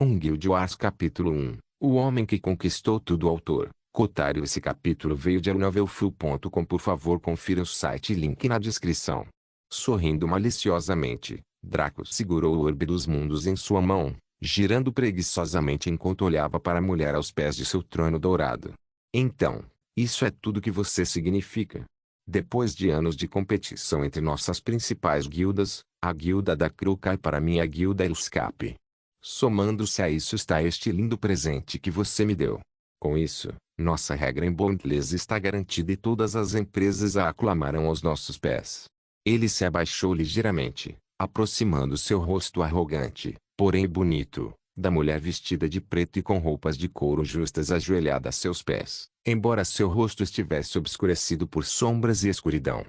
Um Guild Wars Capítulo 1. O Homem que Conquistou Tudo. Autor, Kotaru. Esse capítulo veio de novelfull.com. Por favor, confira o site e link na descrição. Sorrindo maliciosamente, Draco segurou o orbe dos mundos em sua mão, girando preguiçosamente enquanto olhava para a mulher aos pés de seu trono dourado. Então, isso é tudo que você significa. Depois de anos de competição entre nossas principais guildas, a guilda da Crow cai para mim e a guilda Elscape. Somando-se a isso está este lindo presente que você me deu. Com isso, nossa regra em Bondless está garantida e todas as empresas a aclamarão aos nossos pés. Ele se abaixou ligeiramente, aproximando seu rosto arrogante, porém bonito, da mulher vestida de preto e com roupas de couro justas ajoelhada a seus pés, embora seu rosto estivesse obscurecido por sombras e escuridão.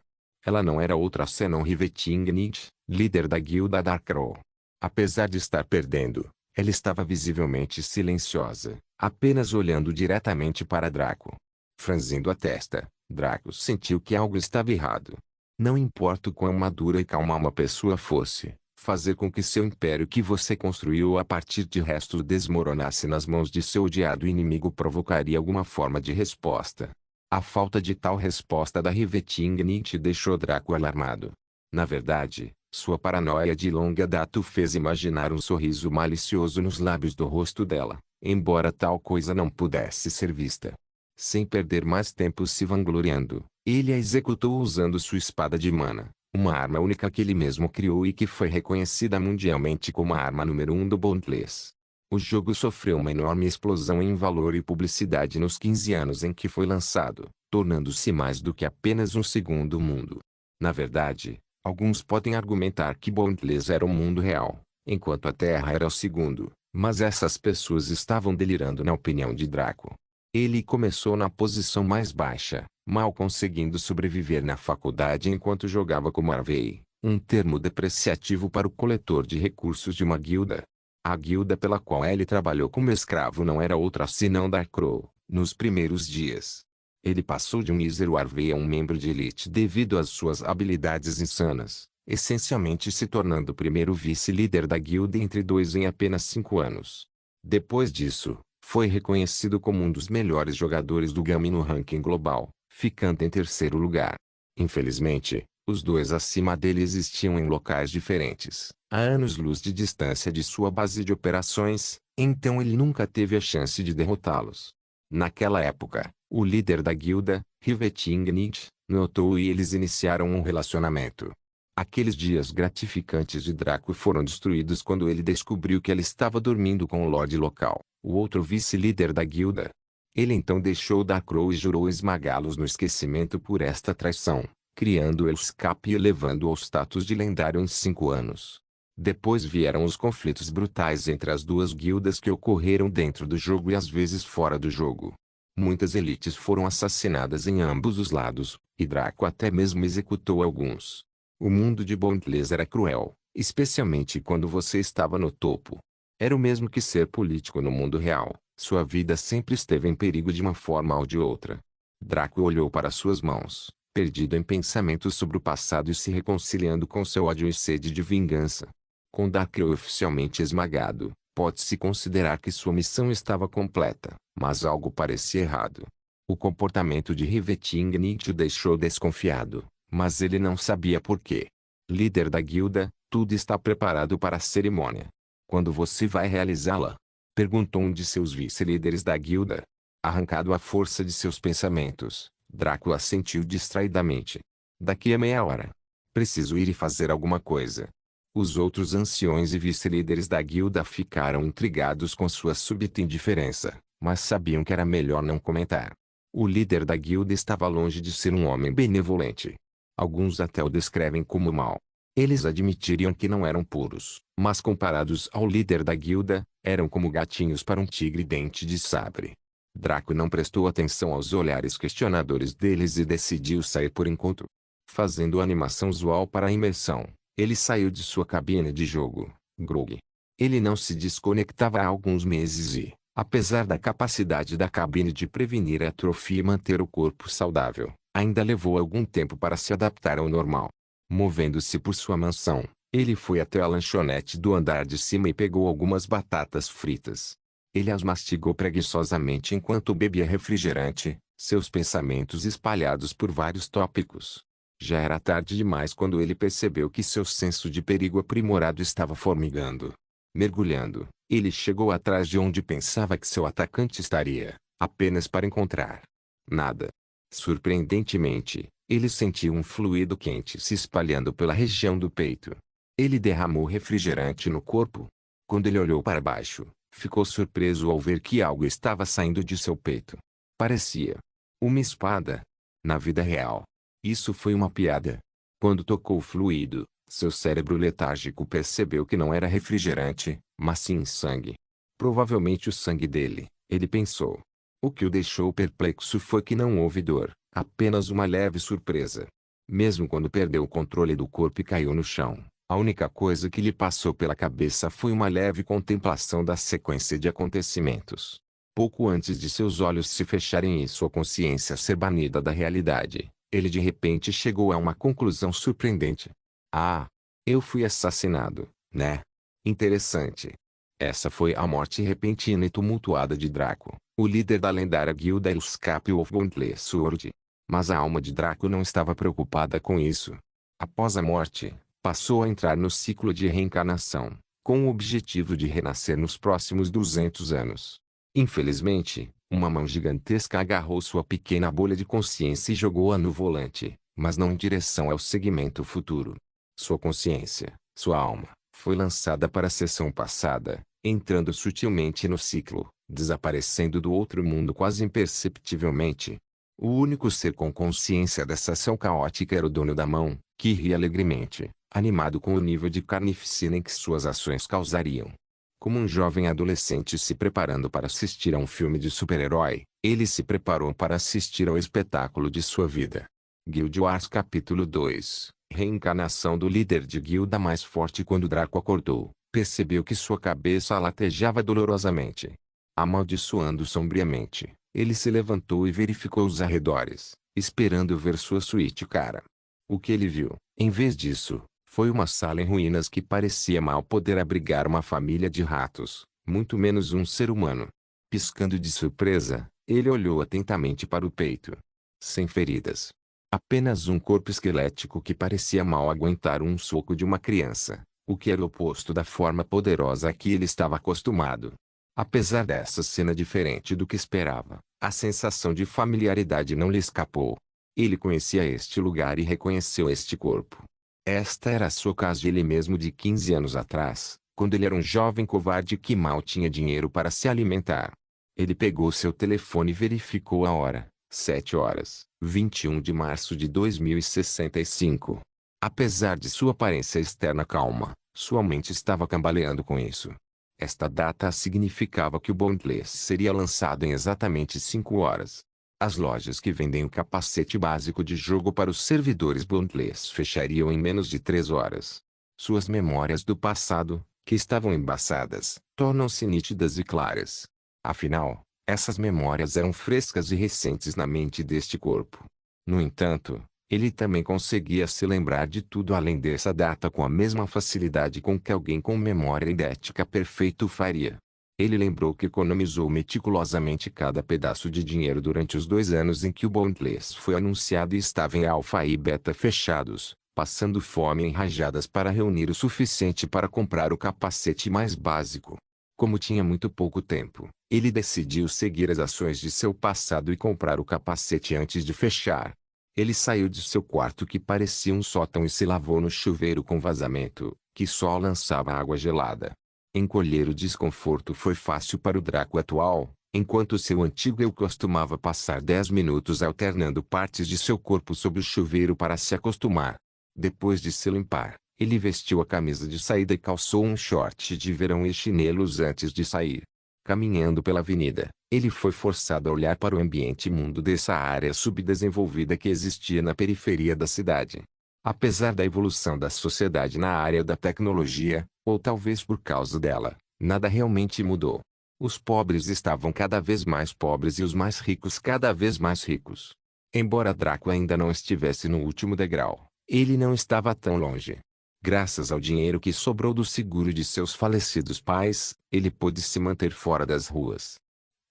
Ela não era outra senão Rivetingnit, líder da guilda Darkrow. Apesar de estar perdendo, ela estava visivelmente silenciosa, apenas olhando diretamente para Draco. Franzindo a testa, Draco sentiu que algo estava errado. Não importa o quão madura e calma uma pessoa fosse, fazer com que seu império que você construiu a partir de restos desmoronasse nas mãos de seu odiado inimigo provocaria alguma forma de resposta. A falta de tal resposta da Rivetingnit deixou Draco alarmado. Na verdade, sua paranoia de longa data o fez imaginar um sorriso malicioso nos lábios do rosto dela, embora tal coisa não pudesse ser vista. Sem perder mais tempo se vangloriando, ele a executou usando sua espada de mana, uma arma única que ele mesmo criou e que foi reconhecida mundialmente como a arma número 1 do Bondless. O jogo sofreu uma enorme explosão em valor e publicidade nos 15 anos em que foi lançado, tornando-se mais do que apenas um segundo mundo. Na verdade, alguns podem argumentar que Bondless era o mundo real, enquanto a Terra era o segundo, mas essas pessoas estavam delirando na opinião de Draco. Ele começou na posição mais baixa, mal conseguindo sobreviver na faculdade enquanto jogava como Harvey, um termo depreciativo para o coletor de recursos de uma guilda. A guilda pela qual ele trabalhou como escravo não era outra senão Darkrow, nos primeiros dias. Ele passou de um mísero Harvey a um membro de elite devido às suas habilidades insanas, essencialmente se tornando o primeiro vice-líder da guilda entre dois em apenas 5 anos. Depois disso, foi reconhecido como um dos melhores jogadores do game no ranking global, ficando em terceiro lugar. Infelizmente, os dois acima dele existiam em locais diferentes, a anos-luz de distância de sua base de operações, então ele nunca teve a chance de derrotá-los. Naquela época, o líder da guilda, Rivetingnit, notou e eles iniciaram um relacionamento. Aqueles dias gratificantes de Draco foram destruídos quando ele descobriu que ela estava dormindo com o Lorde local, o outro vice-líder da guilda. Ele então deixou Darkrow e jurou esmagá-los no esquecimento por esta traição, criando Elscape e elevando-o ao status de lendário em 5 anos. Depois vieram os conflitos brutais entre as duas guildas que ocorreram dentro do jogo e às vezes fora do jogo. Muitas elites foram assassinadas em ambos os lados, e Draco até mesmo executou alguns. O mundo de Bondless era cruel, especialmente quando você estava no topo. Era o mesmo que ser político no mundo real, sua vida sempre esteve em perigo de uma forma ou de outra. Draco olhou para suas mãos, perdido em pensamentos sobre o passado e se reconciliando com seu ódio e sede de vingança. Com Darkrow oficialmente esmagado, pode-se considerar que sua missão estava completa, mas algo parecia errado. O comportamento de Rivetingnit o deixou desconfiado, mas ele não sabia por quê. Líder da guilda, tudo está preparado para a cerimônia. Quando você vai realizá-la? Perguntou um de seus vice-líderes da guilda. Arrancado à força de seus pensamentos, Draco assentiu distraidamente. Daqui a meia hora. Preciso ir e fazer alguma coisa. Os outros anciões e vice-líderes da guilda ficaram intrigados com sua súbita indiferença, mas sabiam que era melhor não comentar. O líder da guilda estava longe de ser um homem benevolente. Alguns até o descrevem como mau. Eles admitiriam que não eram puros, mas comparados ao líder da guilda, eram como gatinhos para um tigre dente de sabre. Draco não prestou atenção aos olhares questionadores deles e decidiu sair por enquanto. Fazendo animação usual para a imersão, ele saiu de sua cabine de jogo, Grog. Ele não se desconectava há alguns meses e, apesar da capacidade da cabine de prevenir a atrofia e manter o corpo saudável, ainda levou algum tempo para se adaptar ao normal. Movendo-se por sua mansão, Ele foi até a lanchonete do andar de cima e pegou algumas batatas fritas. Ele as mastigou preguiçosamente enquanto bebia refrigerante, seus pensamentos espalhados por vários tópicos. Já era tarde demais quando ele percebeu que seu senso de perigo aprimorado estava formigando. Mergulhando, ele chegou atrás de onde pensava que seu atacante estaria, apenas para encontrar nada. Surpreendentemente, ele sentiu um fluido quente se espalhando pela região do peito. Ele derramou refrigerante no corpo. Quando ele olhou para baixo, ficou surpreso ao ver que algo estava saindo de seu peito. Parecia uma espada. Na vida real, isso foi uma piada. Quando tocou o fluido, seu cérebro letárgico percebeu que não era refrigerante, mas sim sangue. Provavelmente o sangue dele, ele pensou. O que o deixou perplexo foi que não houve dor, apenas uma leve surpresa. Mesmo quando perdeu o controle do corpo e caiu no chão, a única coisa que lhe passou pela cabeça foi uma leve contemplação da sequência de acontecimentos. Pouco antes de seus olhos se fecharem e sua consciência ser banida da realidade, ele de repente chegou a uma conclusão surpreendente. Ah, eu fui assassinado, né? Interessante. Essa foi a morte repentina e tumultuada de Draco, o líder da lendária guilda Escape of Boundless Sword. Mas a alma de Draco não estava preocupada com isso. Após a morte, passou a entrar no ciclo de reencarnação, com o objetivo de renascer nos próximos 200 anos. Infelizmente, uma mão gigantesca agarrou sua pequena bolha de consciência e jogou-a no volante, mas não em direção ao segmento futuro. Sua consciência, sua alma, foi lançada para a seção passada, entrando sutilmente no ciclo, desaparecendo do outro mundo quase imperceptivelmente. O único ser com consciência dessa ação caótica era o dono da mão, que ria alegremente, animado com o nível de carnificina em que suas ações causariam. Como um jovem adolescente se preparando para assistir a um filme de super-herói, ele se preparou para assistir ao espetáculo de sua vida. Guild Wars Capítulo 2 Reencarnação do líder de guilda mais forte. Quando Draco acordou, percebeu que sua cabeça latejava dolorosamente. Amaldiçoando sombriamente, ele se levantou e verificou os arredores, esperando ver sua suíte cara. O que ele viu, em vez disso, foi uma sala em ruínas que parecia mal poder abrigar uma família de ratos, muito menos um ser humano. Piscando de surpresa, ele olhou atentamente para o peito. Sem feridas. Apenas um corpo esquelético que parecia mal aguentar um soco de uma criança, o que era o oposto da forma poderosa a que ele estava acostumado. Apesar dessa cena diferente do que esperava, a sensação de familiaridade não lhe escapou. Ele conhecia este lugar e reconheceu este corpo. Esta era a sua casa de ele mesmo de 15 anos atrás, quando ele era um jovem covarde que mal tinha dinheiro para se alimentar. Ele pegou seu telefone e verificou a hora, 7 horas, 21 de março de 2065. Apesar de sua aparência externa calma, sua mente estava cambaleando com isso. Esta data significava que o Boundless seria lançado em exatamente 5 horas. As lojas que vendem o capacete básico de jogo para os servidores Boundless fechariam em menos de 3 horas. Suas memórias do passado, que estavam embaçadas, tornam-se nítidas e claras. Afinal, essas memórias eram frescas e recentes na mente deste corpo. No entanto, ele também conseguia se lembrar de tudo além dessa data com a mesma facilidade com que alguém com memória idética perfeita o faria. Ele lembrou que economizou meticulosamente cada pedaço de dinheiro durante os 2 anos em que o Boundless foi anunciado e estava em alfa e beta fechados, passando fome em rajadas para reunir o suficiente para comprar o capacete mais básico. Como tinha muito pouco tempo, ele decidiu seguir as ações de seu passado e comprar o capacete antes de fechar. Ele saiu de seu quarto que parecia um sótão e se lavou no chuveiro com vazamento, que só lançava água gelada. Encolher o desconforto foi fácil para o Draco atual, enquanto seu antigo eu costumava passar 10 minutos alternando partes de seu corpo sob o chuveiro para se acostumar. Depois de se limpar, ele vestiu a camisa de saída e calçou um short de verão e chinelos antes de sair. Caminhando pela avenida, ele foi forçado a olhar para o ambiente imundo dessa área subdesenvolvida que existia na periferia da cidade. Apesar da evolução da sociedade na área da tecnologia, ou talvez por causa dela, nada realmente mudou. Os pobres estavam cada vez mais pobres e os mais ricos cada vez mais ricos. Embora Draco ainda não estivesse no último degrau, ele não estava tão longe. Graças ao dinheiro que sobrou do seguro de seus falecidos pais, ele pôde se manter fora das ruas.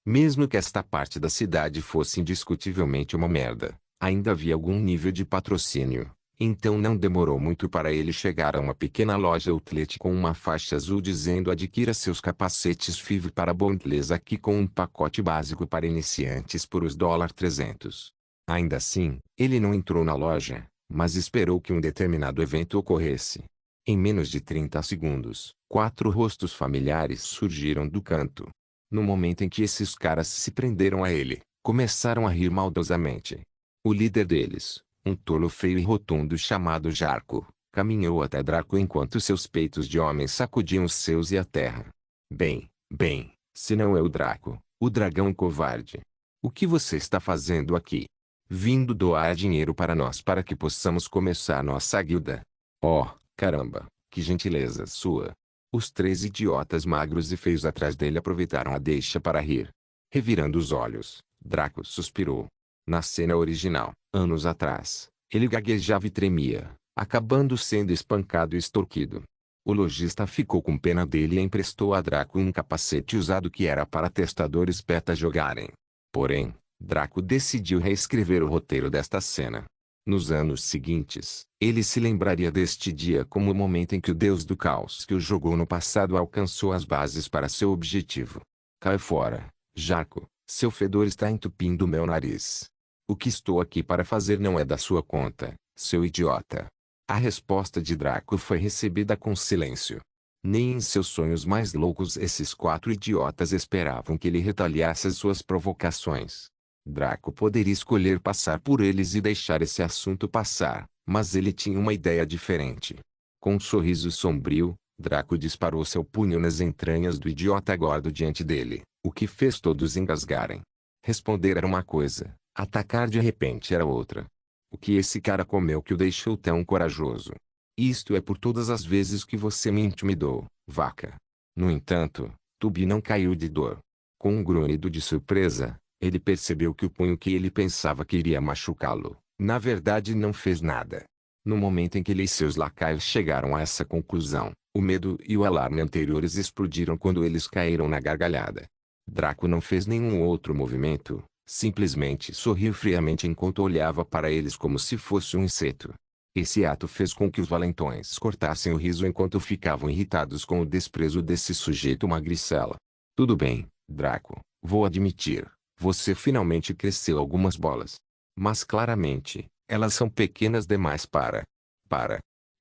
Mesmo que esta parte da cidade fosse indiscutivelmente uma merda, ainda havia algum nível de patrocínio. Então não demorou muito para ele chegar a uma pequena loja outlet com uma faixa azul dizendo: adquira seus capacetes FIV para Bondless aqui com um pacote básico para iniciantes por os $300. Ainda assim, ele não entrou na loja, mas esperou que um determinado evento ocorresse. Em menos de 30 segundos, 4 rostos familiares surgiram do canto. No momento em que esses caras se prenderam a ele, começaram a rir maldosamente. O líder deles, um tolo feio e rotundo chamado Jarko, caminhou até Draco enquanto seus peitos de homem sacudiam os seus e a terra. Bem, se não é o Draco, o dragão covarde. O que você está fazendo aqui? Vindo doar dinheiro para nós para que possamos começar nossa guilda. Oh, caramba, que gentileza sua. Os 3 idiotas magros e feios atrás dele aproveitaram a deixa para rir. Revirando os olhos, Draco suspirou. Na cena original, anos atrás, ele gaguejava e tremia, acabando sendo espancado e extorquido. O lojista ficou com pena dele e emprestou a Draco um capacete usado que era para testadores beta jogarem. Porém, Draco decidiu reescrever o roteiro desta cena. Nos anos seguintes, ele se lembraria deste dia como o momento em que o deus do caos que o jogou no passado alcançou as bases para seu objetivo. Cai fora, Jarko, seu fedor está entupindo meu nariz. O que estou aqui para fazer não é da sua conta, seu idiota. A resposta de Draco foi recebida com silêncio. Nem em seus sonhos mais loucos esses 4 idiotas esperavam que ele retaliasse as suas provocações. Draco poderia escolher passar por eles e deixar esse assunto passar, mas ele tinha uma ideia diferente. Com um sorriso sombrio, Draco disparou seu punho nas entranhas do idiota gordo diante dele, o que fez todos engasgarem. Responder era uma coisa, atacar de repente era outra. O que esse cara comeu que o deixou tão corajoso? Isto é por todas as vezes que você me intimidou, vaca. No entanto, Tubi não caiu de dor. Com um grunhido de surpresa, ele percebeu que o punho que ele pensava que iria machucá-lo, na verdade não fez nada. No momento em que ele e seus lacaios chegaram a essa conclusão, o medo e o alarme anteriores explodiram quando eles caíram na gargalhada. Draco não fez nenhum outro movimento, simplesmente sorriu friamente enquanto olhava para eles como se fosse um inseto. Esse ato fez com que os valentões cortassem o riso enquanto ficavam irritados com o desprezo desse sujeito magricela. Tudo bem, Draco, vou admitir. Você finalmente cresceu algumas bolas. Mas claramente, elas são pequenas demais para...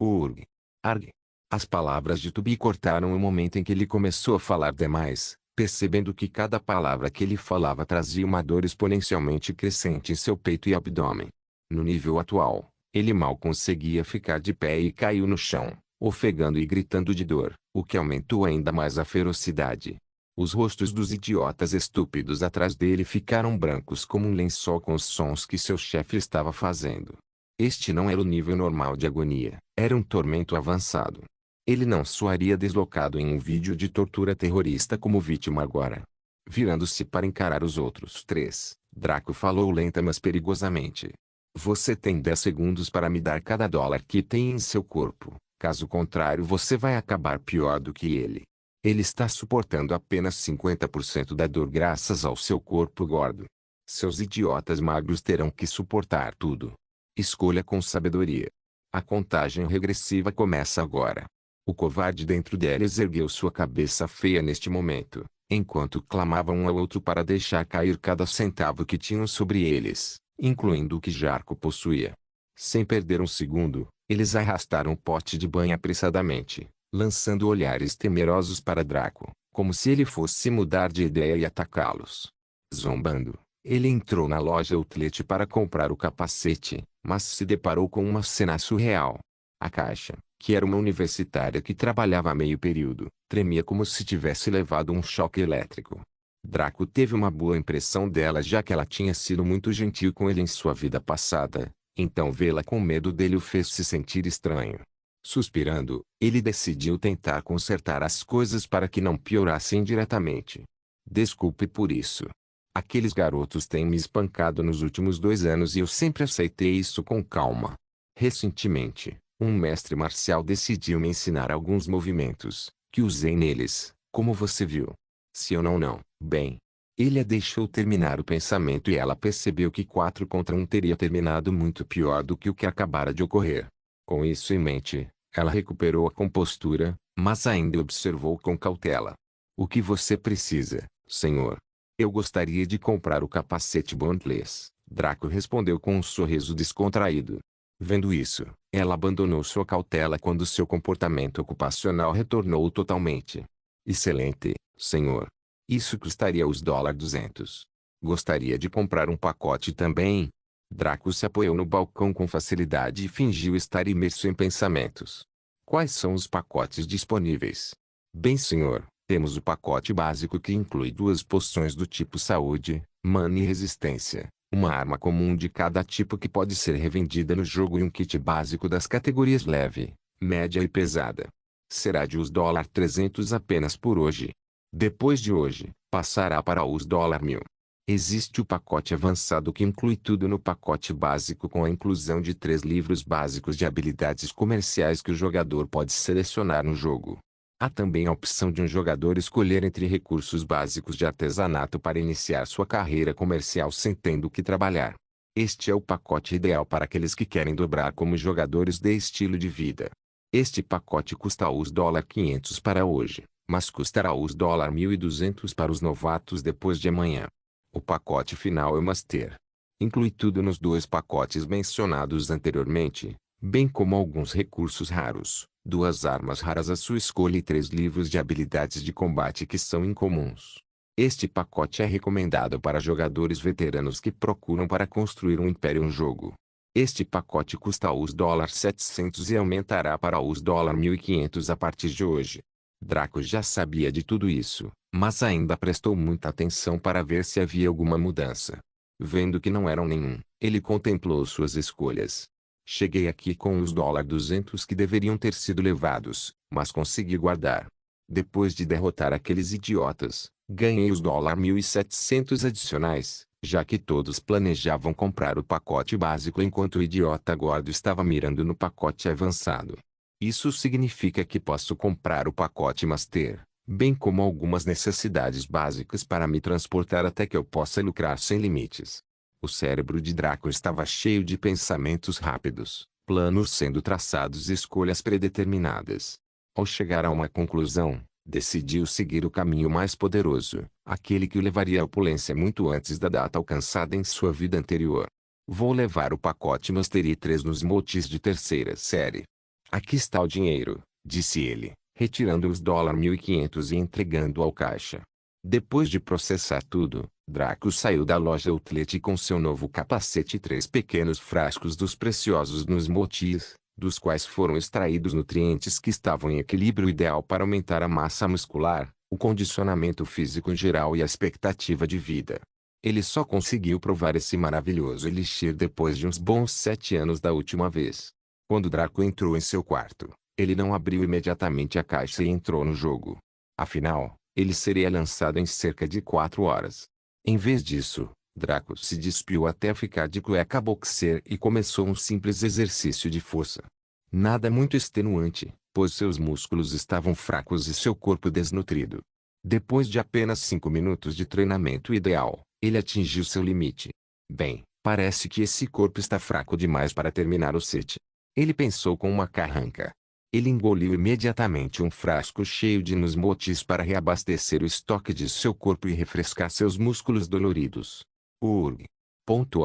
Urg. Arg. As palavras de Tubi cortaram o momento em que ele começou a falar demais, percebendo que cada palavra que ele falava trazia uma dor exponencialmente crescente em seu peito e abdômen. No nível atual, ele mal conseguia ficar de pé e caiu no chão, ofegando e gritando de dor, o que aumentou ainda mais a ferocidade. Os rostos dos idiotas estúpidos atrás dele ficaram brancos como um lençol com os sons que seu chefe estava fazendo. Este não era o nível normal de agonia, era um tormento avançado. Ele não soaria deslocado em um vídeo de tortura terrorista como vítima agora. Virando-se para encarar os outros 3, Draco falou lenta mas perigosamente. Você tem 10 segundos para me dar cada dólar que tem em seu corpo, caso contrário você vai acabar pior do que ele. Ele está suportando apenas 50% da dor graças ao seu corpo gordo. Seus idiotas magros terão que suportar tudo. Escolha com sabedoria. A contagem regressiva começa agora. O covarde dentro deles ergueu sua cabeça feia neste momento, enquanto clamavam um ao outro para deixar cair cada centavo que tinham sobre eles, incluindo o que Jarko possuía. Sem perder um segundo, eles arrastaram o pote de banho apressadamente, lançando olhares temerosos para Draco, como se ele fosse mudar de ideia e atacá-los. Zombando, ele entrou na loja outlet para comprar o capacete, mas se deparou com uma cena surreal. A caixa, que era uma universitária que trabalhava a meio período, tremia como se tivesse levado um choque elétrico. Draco teve uma boa impressão dela já que ela tinha sido muito gentil com ele em sua vida passada, então vê-la com medo dele o fez se sentir estranho. Suspirando, ele decidiu tentar consertar as coisas para que não piorassem diretamente. Desculpe por isso. Aqueles garotos têm me espancado nos últimos 2 anos e eu sempre aceitei isso com calma. Recentemente, Um mestre marcial decidiu me ensinar alguns movimentos, que usei neles, como você viu. Se eu não, bem. Ele a deixou terminar o pensamento e ela percebeu que 4 contra 1 teria terminado muito pior do que o que acabara de ocorrer. Com isso em mente, ela recuperou a compostura, mas ainda observou com cautela. O que você precisa, senhor? Eu gostaria de comprar o capacete Bondless, Draco respondeu com um sorriso descontraído. Vendo isso, ela abandonou sua cautela quando seu comportamento ocupacional retornou totalmente. Excelente, senhor. Isso custaria os $200. Gostaria de comprar um pacote também? Draco se apoiou no balcão com facilidade e fingiu estar imerso em pensamentos. Quais são os pacotes disponíveis? Bem, senhor, temos o pacote básico que inclui 2 poções do tipo saúde, mana e resistência, uma arma comum de cada tipo que pode ser revendida no jogo e um kit básico das categorias leve, média e pesada. Será de os $300 apenas por hoje. Depois de hoje, passará para os $1000. Existe o pacote avançado que inclui tudo no pacote básico com a inclusão de 3 livros básicos de habilidades comerciais que o jogador pode selecionar no jogo. Há também a opção de um jogador escolher entre recursos básicos de artesanato para iniciar sua carreira comercial sem tendo que trabalhar. Este é o pacote ideal para aqueles que querem dobrar como jogadores de estilo de vida. Este pacote custa os $500 para hoje, mas custará os $1.200 para os novatos depois de amanhã. O pacote final é Master. Inclui tudo nos 2 pacotes mencionados anteriormente, bem como alguns recursos raros, 2 armas raras à sua escolha e 3 livros de habilidades de combate que são incomuns. Este pacote é recomendado para jogadores veteranos que procuram para construir um império em jogo. Este pacote custa os $700 e aumentará para os $1.500 a partir de hoje. Draco já sabia de tudo isso, mas ainda prestou muita atenção para ver se havia alguma mudança. Vendo que não eram nenhum, ele contemplou suas escolhas. Cheguei aqui com os $200 que deveriam ter sido levados, mas consegui guardar. Depois de derrotar aqueles idiotas, ganhei os $1.700 adicionais, já que todos planejavam comprar o pacote básico enquanto o idiota gordo estava mirando no pacote avançado. Isso significa que posso comprar o pacote Master, bem como algumas necessidades básicas para me transportar até que eu possa lucrar sem limites. O cérebro de Draco estava cheio de pensamentos rápidos, planos sendo traçados e escolhas predeterminadas. Ao chegar a uma conclusão, decidiu seguir o caminho mais poderoso, aquele que o levaria à opulência muito antes da data alcançada em sua vida anterior. Vou levar o pacote Mastery 3 nos motis de terceira série. Aqui está o dinheiro, disse ele, retirando os $1.500 e entregando ao caixa. Depois de processar tudo, Draco saiu da loja Outlet com seu novo capacete e 3 pequenos frascos dos preciosos nos motis, dos quais foram extraídos nutrientes que estavam em equilíbrio ideal para aumentar a massa muscular, o condicionamento físico em geral e a expectativa de vida. Ele só conseguiu provar esse maravilhoso elixir depois de uns bons 7 anos da última vez. Quando Draco entrou em seu quarto, ele não abriu imediatamente a caixa e entrou no jogo. Afinal, ele seria lançado em cerca de 4 horas. Em vez disso, Draco se despiu até ficar de cueca boxer e começou um simples exercício de força. Nada muito extenuante, pois seus músculos estavam fracos e seu corpo desnutrido. Depois de apenas 5 minutos de treinamento ideal, ele atingiu seu limite. Bem, parece que esse corpo está fraco demais para terminar o set. Ele pensou com uma carranca. Ele engoliu imediatamente um frasco cheio de Nusmotis para reabastecer o estoque de seu corpo e refrescar seus músculos doloridos. Urg.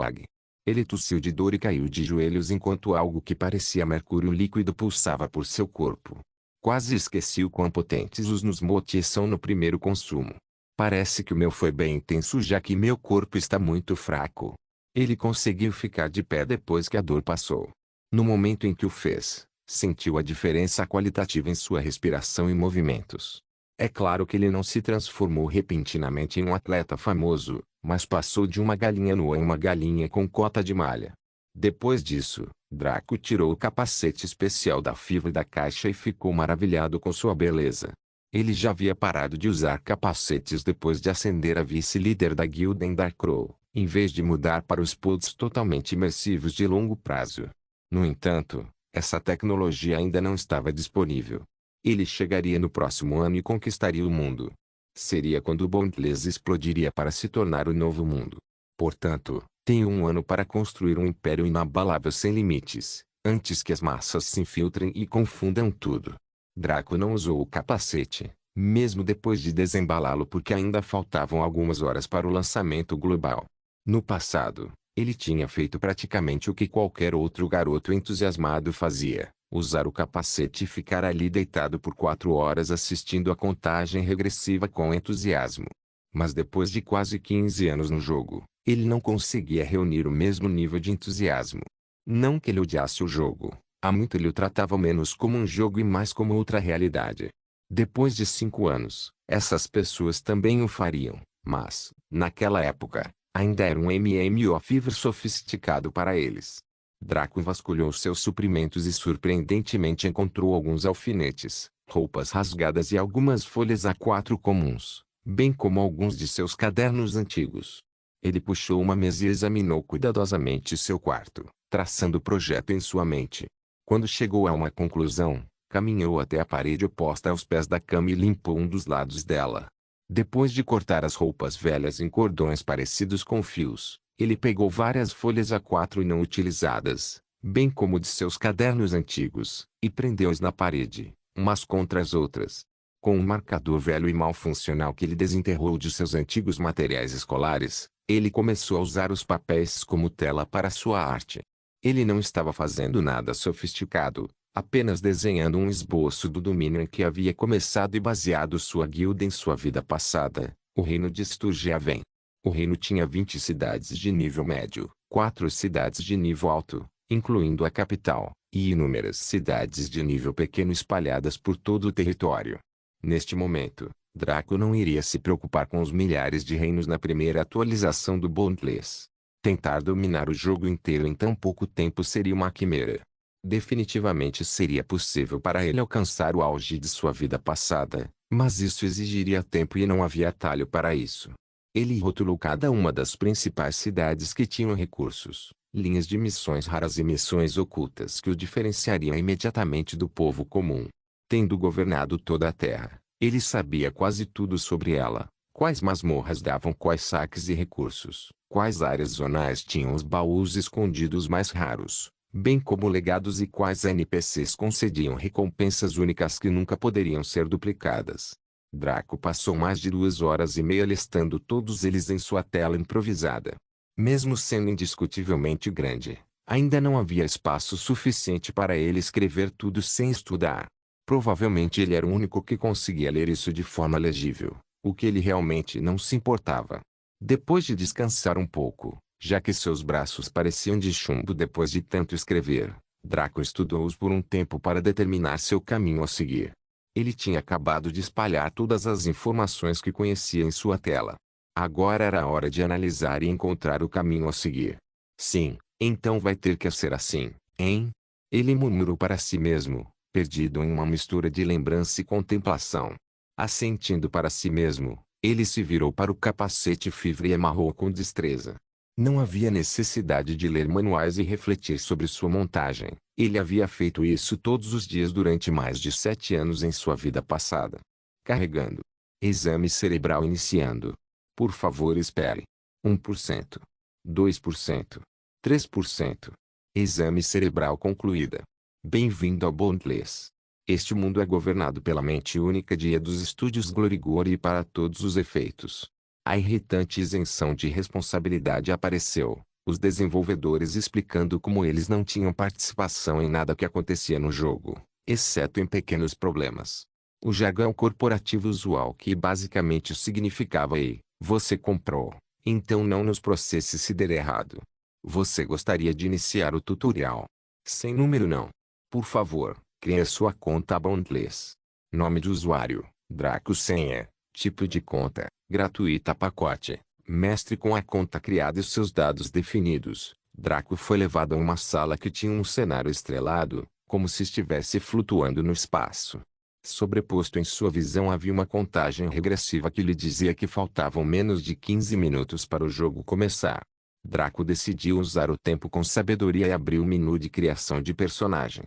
Ag. Ele tossiu de dor e caiu de joelhos enquanto algo que parecia mercúrio líquido pulsava por seu corpo. Quase esqueci o quão potentes os Nusmotis são no primeiro consumo. Parece que o meu foi bem intenso já que meu corpo está muito fraco. Ele conseguiu ficar de pé depois que a dor passou. No momento em que o fez, sentiu a diferença qualitativa em sua respiração e movimentos. É claro que ele não se transformou repentinamente em um atleta famoso, mas passou de uma galinha nua em uma galinha com cota de malha. Depois disso, Draco tirou o capacete especial da fibra da caixa e ficou maravilhado com sua beleza. Ele já havia parado de usar capacetes depois de ascender a vice-líder da guilda em Darkrow, em vez de mudar para os pods totalmente imersivos de longo prazo. No entanto, Essa tecnologia ainda não estava disponível. Ele chegaria no próximo ano e conquistaria o mundo. Seria quando o Bondless explodiria para se tornar o novo mundo. Portanto, tenho um ano para construir um império inabalável sem limites, antes que as massas se infiltrem e confundam tudo. Draco não usou o capacete, mesmo depois de desembalá-lo, porque ainda faltavam algumas horas para o lançamento global. No passado, ele tinha feito praticamente o que qualquer outro garoto entusiasmado fazia: usar o capacete e ficar ali deitado por 4 horas assistindo a contagem regressiva com entusiasmo. Mas depois de quase 15 anos no jogo, ele não conseguia reunir o mesmo nível de entusiasmo. Não que ele odiasse o jogo, há muito ele o tratava menos como um jogo e mais como outra realidade. Depois de 5 anos, essas pessoas também o fariam, mas, naquela época, ainda era um MMO sofisticado para eles. Draco vasculhou seus suprimentos e surpreendentemente encontrou alguns alfinetes, roupas rasgadas e algumas folhas A4 comuns, bem como alguns de seus cadernos antigos. Ele puxou uma mesa e examinou cuidadosamente seu quarto, traçando o projeto em sua mente. Quando chegou a uma conclusão, caminhou até a parede oposta aos pés da cama e limpou um dos lados dela. Depois de cortar as roupas velhas em cordões parecidos com fios, ele pegou várias folhas A4 não utilizadas, bem como de seus cadernos antigos, e prendeu-os na parede, umas contra as outras. Com um marcador velho e mal funcional que ele desenterrou de seus antigos materiais escolares, ele começou a usar os papéis como tela para sua arte. Ele não estava fazendo nada sofisticado, apenas desenhando um esboço do domínio em que havia começado e baseado sua guilda em sua vida passada, o reino de Sturgeaven. O reino tinha 20 cidades de nível médio, 4 cidades de nível alto, incluindo a capital, e inúmeras cidades de nível pequeno espalhadas por todo o território. Neste momento, Draco não iria se preocupar com os milhares de reinos na primeira atualização do Bondless. Tentar dominar o jogo inteiro em tão pouco tempo seria uma quimera. Definitivamente seria possível para ele alcançar o auge de sua vida passada, mas isso exigiria tempo e não havia atalho para isso. Ele rotulou cada uma das principais cidades que tinham recursos, linhas de missões raras e missões ocultas que o diferenciariam imediatamente do povo comum. Tendo governado toda a Terra, ele sabia quase tudo sobre ela: quais masmorras davam quais saques e recursos, quais áreas zonais tinham os baús escondidos mais raros, bem como legados e quais NPCs concediam recompensas únicas que nunca poderiam ser duplicadas. Draco passou mais de 2 horas e meia listando todos eles em sua tela improvisada. Mesmo sendo indiscutivelmente grande, ainda não havia espaço suficiente para ele escrever tudo sem estudar. Provavelmente ele era o único que conseguia ler isso de forma legível, o que ele realmente não se importava. Depois de descansar um pouco, já que seus braços pareciam de chumbo depois de tanto escrever, Draco estudou-os por um tempo para determinar seu caminho a seguir. Ele tinha acabado de espalhar todas as informações que conhecia em sua tela. Agora era a hora de analisar e encontrar o caminho a seguir. Sim, então vai ter que ser assim, hein? Ele murmurou para si mesmo, perdido em uma mistura de lembrança e contemplação. Assentindo para si mesmo, ele se virou para o capacete Fivre e amarrou com destreza. Não havia necessidade de ler manuais e refletir sobre sua montagem. Ele havia feito isso todos os dias durante mais de 7 anos em sua vida passada. Carregando. Exame cerebral iniciando. Por favor, espere. 1%. 2%. 3%. Exame cerebral concluída. Bem-vindo ao Bondless. Este mundo é governado pela mente única de dos estúdios Glorigor e para todos os efeitos. A irritante isenção de responsabilidade apareceu, os desenvolvedores explicando como eles não tinham participação em nada que acontecia no jogo, exceto em pequenos problemas. O jargão corporativo usual que basicamente significava: "Ei, você comprou, então não nos processe se der errado. Você gostaria de iniciar o tutorial? Sem número não. Por favor, crie sua conta Bondless. Nome de usuário, Draco. Senha, tipo de conta, gratuita. Pacote, mestre com a conta criada e seus dados definidos." Draco foi levado a uma sala que tinha um cenário estrelado, como se estivesse flutuando no espaço. Sobreposto em sua visão havia uma contagem regressiva que lhe dizia que faltavam menos de 15 minutos para o jogo começar. Draco decidiu usar o tempo com sabedoria e abriu o menu de criação de personagem.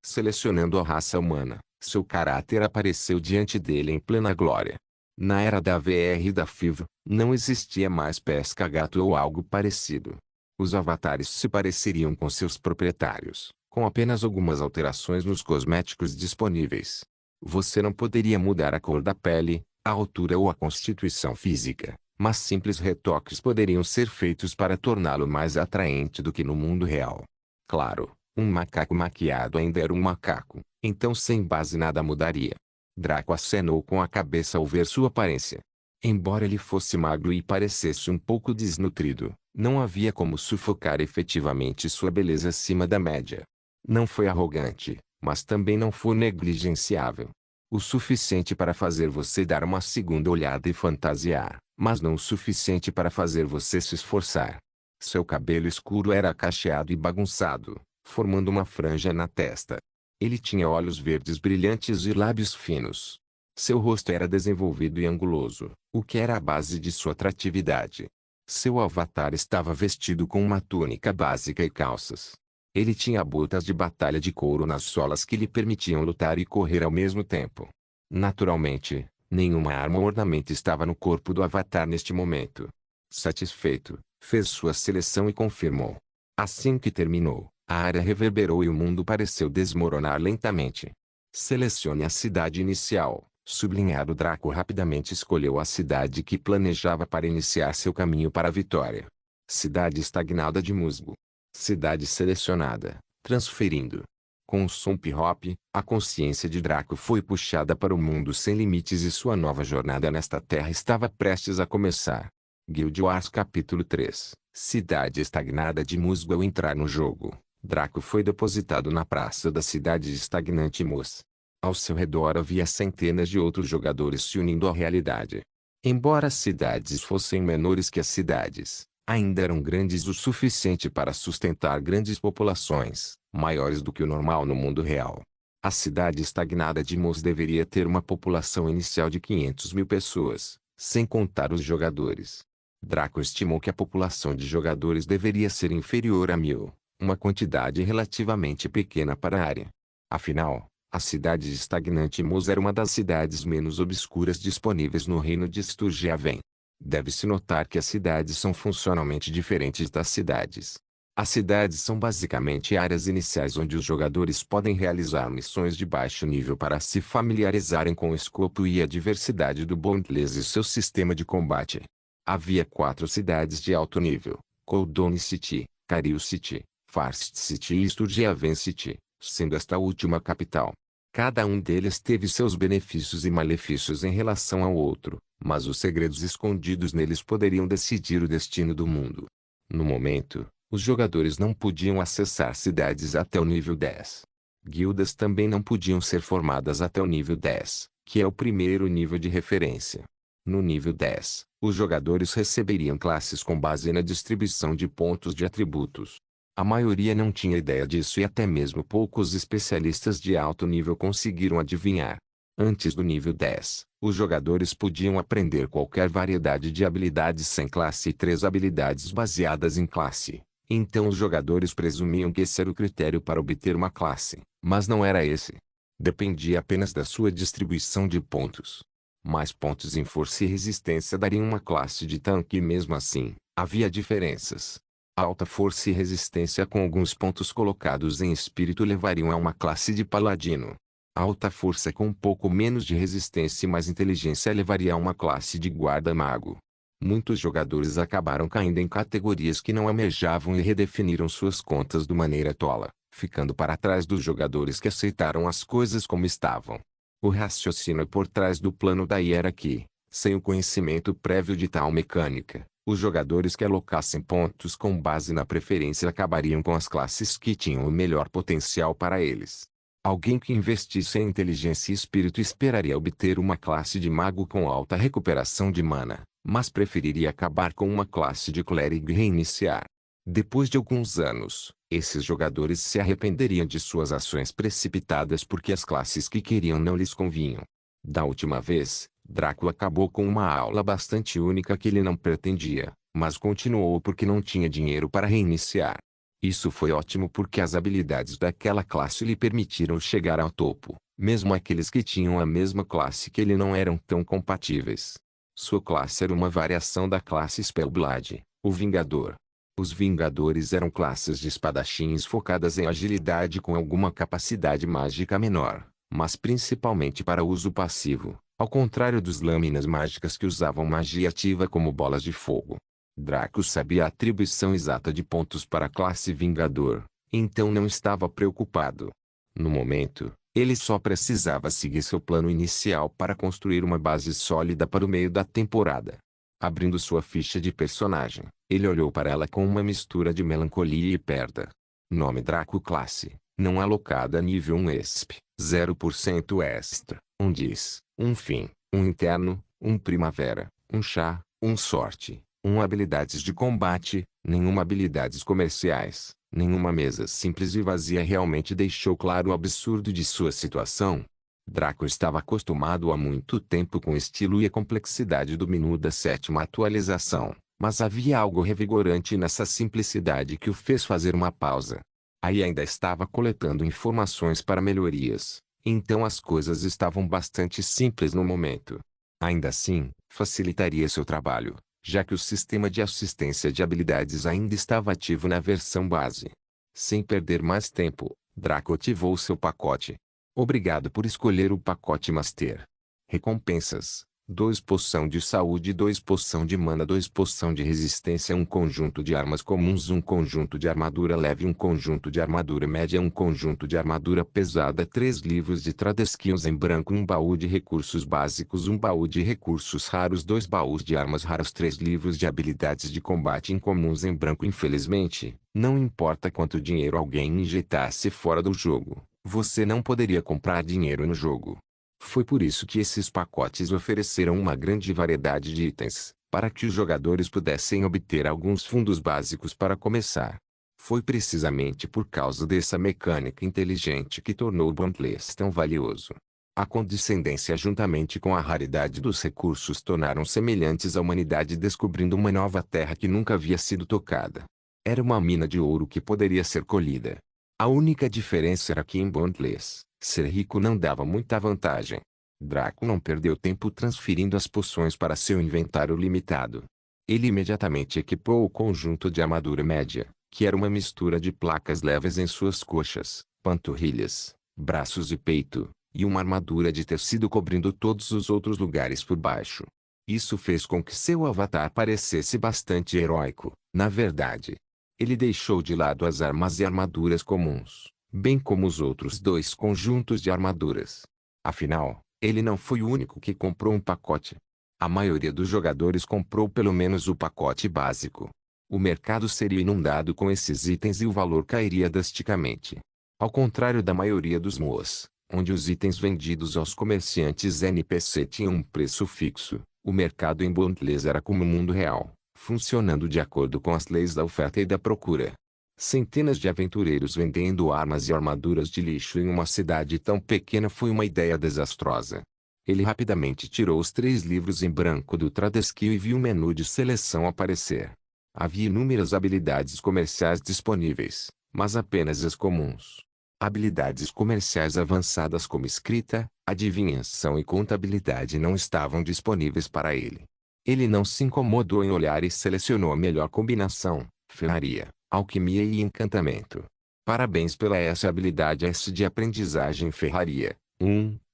Selecionando a raça humana, seu caráter apareceu diante dele em plena glória. Na era da VR e da FIV, não existia mais pesca-gato ou algo parecido. Os avatares se pareceriam com seus proprietários, com apenas algumas alterações nos cosméticos disponíveis. Você não poderia mudar a cor da pele, a altura ou a constituição física, mas simples retoques poderiam ser feitos para torná-lo mais atraente do que no mundo real. Claro, um macaco maquiado ainda era um macaco, então sem base nada mudaria. Draco acenou com a cabeça ao ver sua aparência. Embora ele fosse magro e parecesse um pouco desnutrido, não havia como sufocar efetivamente sua beleza acima da média. Não foi arrogante, mas também não foi negligenciável. O suficiente para fazer você dar uma segunda olhada e fantasiar, mas não o suficiente para fazer você se esforçar. Seu cabelo escuro era cacheado e bagunçado, formando uma franja na testa. Ele tinha olhos verdes brilhantes e lábios finos. Seu rosto era desenvolvido e anguloso, o que era a base de sua atratividade. Seu avatar estava vestido com uma túnica básica e calças. Ele tinha botas de batalha de couro nas solas que lhe permitiam lutar e correr ao mesmo tempo. Naturalmente, nenhuma arma ou ornamento estava no corpo do avatar neste momento. Satisfeito, fez sua seleção e confirmou. Assim que terminou, a área reverberou e o mundo pareceu desmoronar lentamente. Selecione a cidade inicial. Sublinhado, Draco rapidamente escolheu a cidade que planejava para iniciar seu caminho para a vitória. Cidade estagnada de musgo. Cidade selecionada, transferindo. Com um som hop, a consciência de Draco foi puxada para o mundo sem limites e sua nova jornada nesta terra estava prestes a começar. Guild Wars Capítulo 3. Cidade estagnada de musgo. Ao entrar no jogo, Draco foi depositado na praça da cidade estagnante Mus. Ao seu redor havia centenas de outros jogadores se unindo à realidade. Embora as cidades fossem menores que as cidades, ainda eram grandes o suficiente para sustentar grandes populações, maiores do que o normal no mundo real. A cidade estagnada de Mus deveria ter uma população inicial de 500.000 pessoas, sem contar os jogadores. Draco estimou que a população de jogadores deveria ser inferior a 1.000, uma quantidade relativamente pequena para a área. Afinal, a cidade estagnante Mus era uma das cidades menos obscuras disponíveis no reino de Sturgehaven. Deve-se notar que as cidades são funcionalmente diferentes das cidades. As cidades são basicamente áreas iniciais onde os jogadores podem realizar missões de baixo nível para se familiarizarem com o escopo e a diversidade do Bondless e seu sistema de combate. Havia 4 cidades de alto nível: Coldone City, Cario City, Farst City e Sturgehaven City, sendo esta última a capital. Cada um deles teve seus benefícios e malefícios em relação ao outro, mas os segredos escondidos neles poderiam decidir o destino do mundo. No momento, os jogadores não podiam acessar cidades até o nível 10. Guildas também não podiam ser formadas até o nível 10, que é o primeiro nível de referência. No nível 10, os jogadores receberiam classes com base na distribuição de pontos de atributos. A maioria não tinha ideia disso e até mesmo poucos especialistas de alto nível conseguiram adivinhar. Antes do nível 10, os jogadores podiam aprender qualquer variedade de habilidades sem classe e 3 habilidades baseadas em classe. Então os jogadores presumiam que esse era o critério para obter uma classe, mas não era esse. Dependia apenas da sua distribuição de pontos. Mais pontos em força e resistência dariam uma classe de tanque e mesmo assim, havia diferenças. Alta força e resistência com alguns pontos colocados em espírito levariam a uma classe de paladino. Alta força com um pouco menos de resistência e mais inteligência levaria a uma classe de guarda-mago. Muitos jogadores acabaram caindo em categorias que não almejavam e redefiniram suas contas de maneira tola, ficando para trás dos jogadores que aceitaram as coisas como estavam. O raciocínio por trás do plano daí era que, sem o conhecimento prévio de tal mecânica, os jogadores que alocassem pontos com base na preferência acabariam com as classes que tinham o melhor potencial para eles. Alguém que investisse em inteligência e espírito esperaria obter uma classe de mago com alta recuperação de mana, mas preferiria acabar com uma classe de clérigo e reiniciar. Depois de alguns anos, esses jogadores se arrependeriam de suas ações precipitadas porque as classes que queriam não lhes convinham. Da última vez, Draco acabou com uma aula bastante única que ele não pretendia, mas continuou porque não tinha dinheiro para reiniciar. Isso foi ótimo porque as habilidades daquela classe lhe permitiram chegar ao topo. Mesmo aqueles que tinham a mesma classe que ele não eram tão compatíveis. Sua classe era uma variação da classe Spellblade, o Vingador. Os Vingadores eram classes de espadachins focadas em agilidade com alguma capacidade mágica menor, mas principalmente para uso passivo, ao contrário dos lâminas mágicas que usavam magia ativa como bolas de fogo. Draco sabia a atribuição exata de pontos para a classe Vingador, então não estava preocupado. No momento, ele só precisava seguir seu plano inicial para construir uma base sólida para o meio da temporada. Abrindo sua ficha de personagem, ele olhou para ela com uma mistura de melancolia e perda. Nome Draco Classe, não alocada nível 1 ESP, 0% extra, um diz, um fim, um interno, um primavera, um chá, um sorte. Habilidades de combate, nenhuma habilidades comerciais, nenhuma mesa simples e vazia realmente deixou claro o absurdo de sua situação. Draco estava acostumado há muito tempo com o estilo e a complexidade do menu da 7ª atualização, mas havia algo revigorante nessa simplicidade que o fez fazer uma pausa. Aí ainda estava coletando informações para melhorias, então as coisas estavam bastante simples no momento. Ainda assim, facilitaria seu trabalho, já que o sistema de assistência de habilidades ainda estava ativo na versão base. Sem perder mais tempo, Draco ativou seu pacote. Obrigado por escolher o pacote Master. Recompensas: 2 poção de saúde, 2 poção de mana, 2 poção de resistência, 1 conjunto de armas comuns, 1 conjunto de armadura leve, 1 conjunto de armadura média, 1 conjunto de armadura pesada, 3 livros de Trade Skills em branco, 1 baú de recursos básicos, 1 baú de recursos raros, 2 baús de armas raras, 3 livros de habilidades de combate incomuns em branco. Infelizmente, não importa quanto dinheiro alguém injetasse fora do jogo, você não poderia comprar dinheiro no jogo. Foi por isso que esses pacotes ofereceram uma grande variedade de itens, para que os jogadores pudessem obter alguns fundos básicos para começar. Foi precisamente por causa dessa mecânica inteligente que tornou o Bundles tão valioso. A condescendência juntamente com a raridade dos recursos tornaram semelhantes à humanidade descobrindo uma nova terra que nunca havia sido tocada. Era uma mina de ouro que poderia ser colhida. A única diferença era que em Bundles, ser rico não dava muita vantagem. Draco não perdeu tempo transferindo as poções para seu inventário limitado. Ele imediatamente equipou o conjunto de armadura média, que era uma mistura de placas leves em suas coxas, panturrilhas, braços e peito, e uma armadura de tecido cobrindo todos os outros lugares por baixo. Isso fez com que seu avatar parecesse bastante heróico. Na verdade, ele deixou de lado as armas e armaduras comuns, bem como os outros 2 conjuntos de armaduras. Afinal, ele não foi o único que comprou um pacote. A maioria dos jogadores comprou pelo menos o pacote básico. O mercado seria inundado com esses itens e o valor cairia drasticamente. Ao contrário da maioria dos MOAs, onde os itens vendidos aos comerciantes NPC tinham um preço fixo, o mercado em Bundles era como o mundo real, funcionando de acordo com as leis da oferta e da procura. Centenas de aventureiros vendendo armas e armaduras de lixo em uma cidade tão pequena foi uma ideia desastrosa. Ele rapidamente tirou os 3 livros em branco do Tradeskill e viu o menu de seleção aparecer. Havia inúmeras habilidades comerciais disponíveis, mas apenas as comuns. Habilidades comerciais avançadas como escrita, adivinhação e contabilidade não estavam disponíveis para ele. Ele não se incomodou em olhar e selecionou a melhor combinação: ferraria, alquimia e encantamento. Parabéns pela essa habilidade S de aprendizagem: ferraria,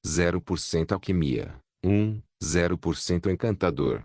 0% alquimia, 0% encantador,